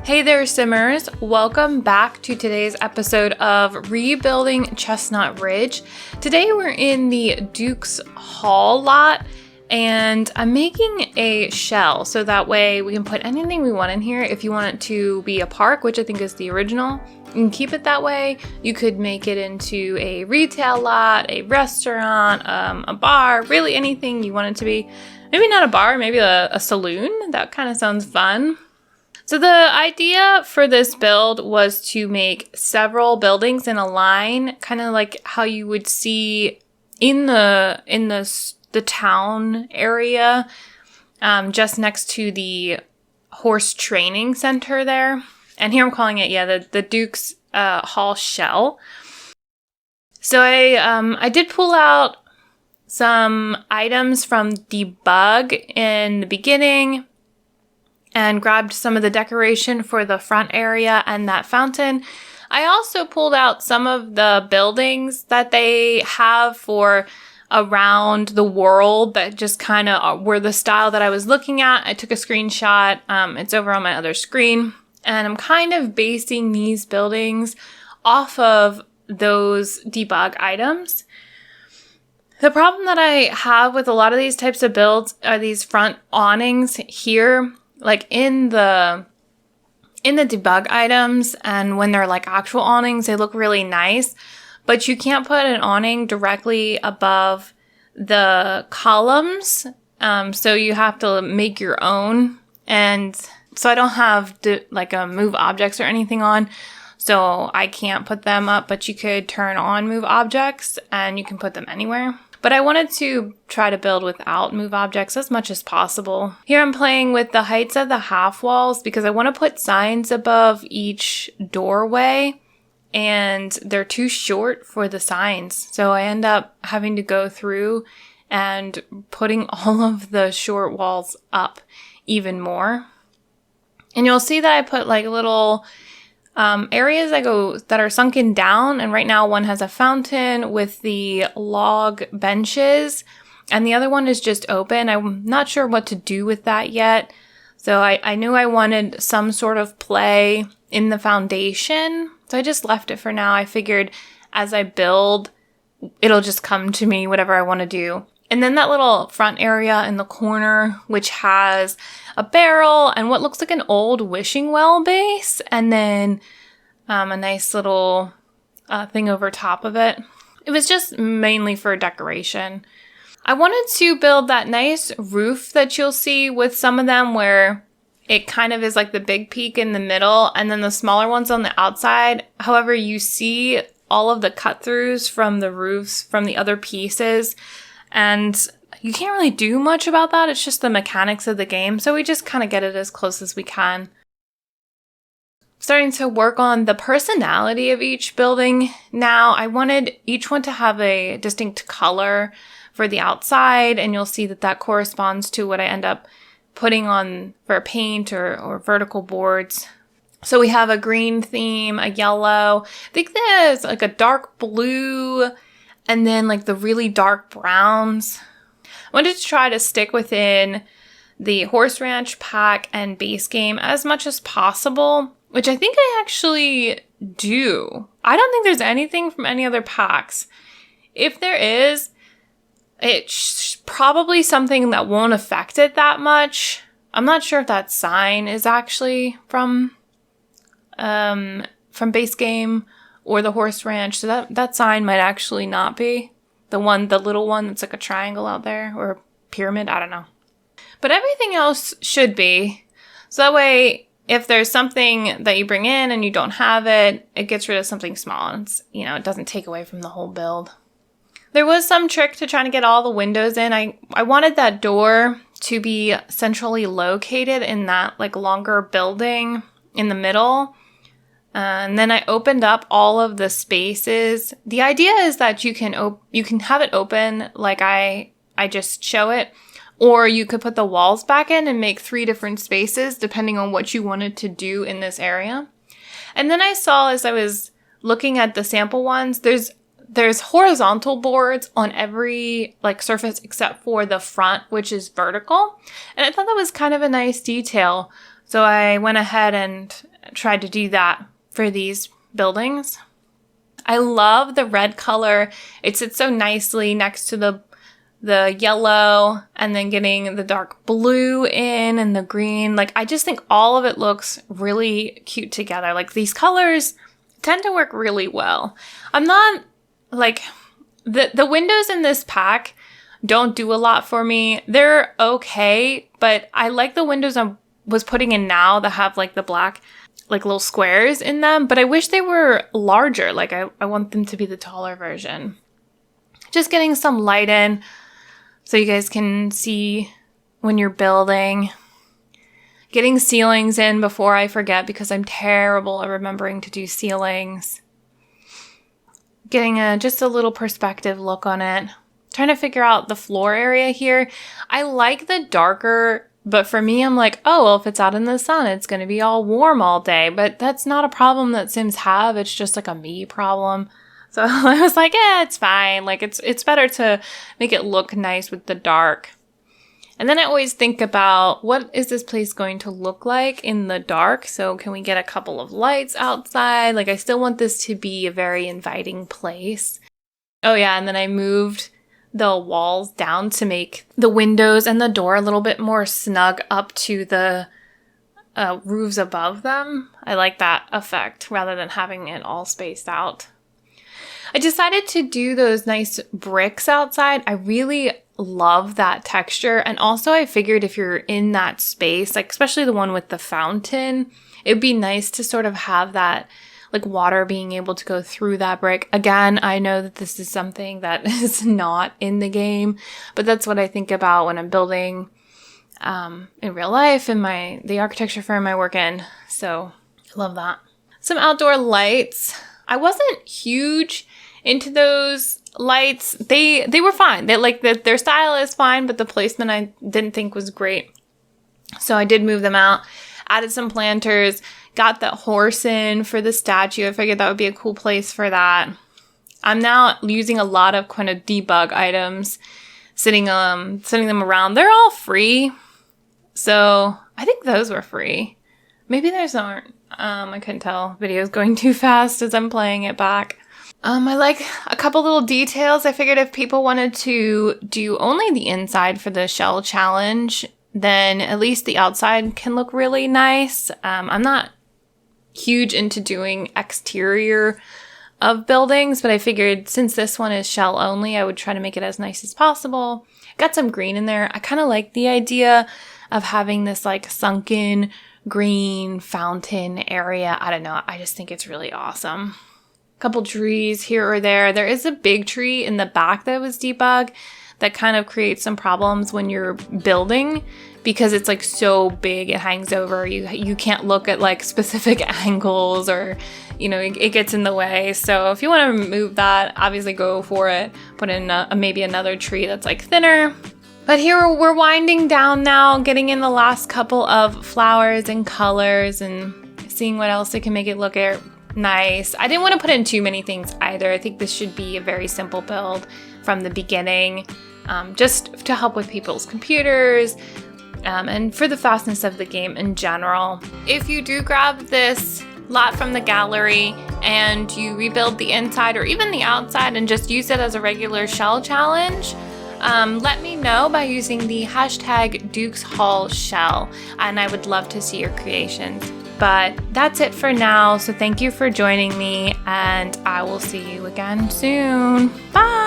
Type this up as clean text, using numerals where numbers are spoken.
Hey there, Simmers. Welcome back to today's episode of Rebuilding Chestnut Ridge. Today we're in the Duke's Hall lot, and I'm making a shell so that way we can put anything we want in here. If you want it to be a park, which I think is the original, you can keep it that way. You could make it into a retail lot, a restaurant, a bar, really anything you want it to be. Maybe not a bar, maybe a saloon. That kind of sounds fun. So the idea for this build was to make several buildings in a line, kind of like how you would see in the town area, just next to the horse training center there. And here I'm calling it, the Duke's Hall shell. So I did pull out some items from Debug in the beginning and grabbed some of the decoration for the front area and that fountain. I also pulled out some of the buildings that they have for around the world that just kind of were the style that I was looking at. I took a screenshot. It's over on my other screen. And I'm kind of basing these buildings off of those Debug items. The problem that I have with a lot of these types of builds are these front awnings here. Like in the Debug items, and when they're like actual awnings, they look really nice, but you can't put an awning directly above the columns. So you have to make your own. And so I don't have move objects or anything on. So I can't put them up, but you could turn on move objects and you can put them anywhere. But I wanted to try to build without move objects as much as possible. Here I'm playing with the heights of the half walls because I want to put signs above each doorway and they're too short for the signs. So I end up having to go through and putting all of the short walls up even more. And you'll see that I put like little areas that are sunken down, and right now one has a fountain with the log benches, and the other one is just open. I'm not sure what to do with that yet, so I knew I wanted some sort of play in the foundation, so I just left it for now. I figured as I build, it'll just come to me, whatever I want to do. And then that little front area in the corner, which has a barrel and what looks like an old wishing well base, and then a nice little thing over top of it. It was just mainly for decoration. I wanted to build that nice roof that you'll see with some of them where it kind of is like the big peak in the middle and then the smaller ones on the outside. However, you see all of the cut-throughs from the roofs from the other pieces. And you can't really do much about that. It's just the mechanics of the game. So we just kind of get it as close as we can. Starting to work on the personality of each building now. I wanted each one to have a distinct color for the outside. And you'll see that that corresponds to what I end up putting on for paint or vertical boards. So we have a green theme, a yellow. I think there's like a dark blue, and then like the really dark browns. I wanted to try to stick within the Horse Ranch pack and base game as much as possible, which I think I actually do. I don't think there's anything from any other packs. If there is, it's probably something that won't affect it that much. I'm not sure if that sign is actually from base game or the Horse Ranch. So that sign might actually not be the little one that's like a triangle out there or a pyramid. I don't know. But everything else should be. So that way, if there's something that you bring in and you don't have it, it gets rid of something small. And it doesn't take away from the whole build. There was some trick to trying to get all the windows in. I wanted that door to be centrally located in that like longer building in the middle. And then I opened up all of the spaces. The idea is that you can have it open like I just show it, or you could put the walls back in and make 3 different spaces depending on what you wanted to do in this area. And then I saw as I was looking at the sample ones, there's horizontal boards on every like surface except for the front, which is vertical. And I thought that was kind of a nice detail. So I went ahead and tried to do that for these buildings. I love the red color. It sits so nicely next to the yellow, and then getting the dark blue in and the green. Like, I just think all of it looks really cute together. Like, these colors tend to work really well. I'm not, like, the windows in this pack don't do a lot for me. They're okay, but I like the windows I was putting in now that have, like, the black, like, little squares in them, but I wish they were larger. Like, I want them to be the taller version. Just getting some light in so you guys can see when you're building. Getting ceilings in before I forget, because I'm terrible at remembering to do ceilings. Getting just a little perspective look on it. Trying to figure out the floor area here. I like the darker, but for me, I'm like, oh, well, if it's out in the sun, it's going to be all warm all day. But that's not a problem that Sims have. It's just like a me problem. So I was like, yeah, it's fine. Like, it's better to make it look nice with the dark. And then I always think about, what is this place going to look like in the dark? So can we get a couple of lights outside? Like, I still want this to be a very inviting place. Oh yeah, and then I moved the walls down to make the windows and the door a little bit more snug up to the roofs above them. I like that effect rather than having it all spaced out. I decided to do those nice bricks outside. I really love that texture. And also I figured if you're in that space, like especially the one with the fountain, it'd be nice to sort of have that like water being able to go through that brick. Again, I know that this is something that is not in the game, but that's what I think about when I'm building in real life in the architecture firm I work in. So I love that. Some outdoor lights. I wasn't huge into those lights. They were fine. Their style is fine, but the placement I didn't think was great. So I did move them out, added some planters, got the horse in for the statue. I figured that would be a cool place for that. I'm now using a lot of kind of debug items, sending them around. They're all free. So I think those were free. Maybe those aren't. I couldn't tell. Video's going too fast as I'm playing it back. I like a couple little details. I figured if people wanted to do only the inside for the shell challenge, then at least the outside can look really nice. I'm not huge into doing exterior of buildings, but I figured since this one is shell only, I would try to make it as nice as possible. Got some green in there. I kind of like the idea of having this like sunken green fountain area. I don't know. I just think it's really awesome. Couple trees here or there. There is a big tree in the back that was debugged that kind of creates some problems when you're building because it's like so big it hangs over. You can't look at like specific angles or, you know, it gets in the way. So if you want to remove that, obviously go for it. Put in maybe another tree that's like thinner. But here we're winding down now, getting in the last couple of flowers and colors and seeing what else I can make it look nice. I didn't want to put in too many things either. I think this should be a very simple build from the beginning, just to help with people's computers and for the fastness of the game in general. If you do grab this lot from the gallery and you rebuild the inside or even the outside and just use it as a regular shell challenge, let me know by using the hashtag DukesHallShell, and I would love to see your creations. But that's it for now, so thank you for joining me, and I will see you again soon. Bye!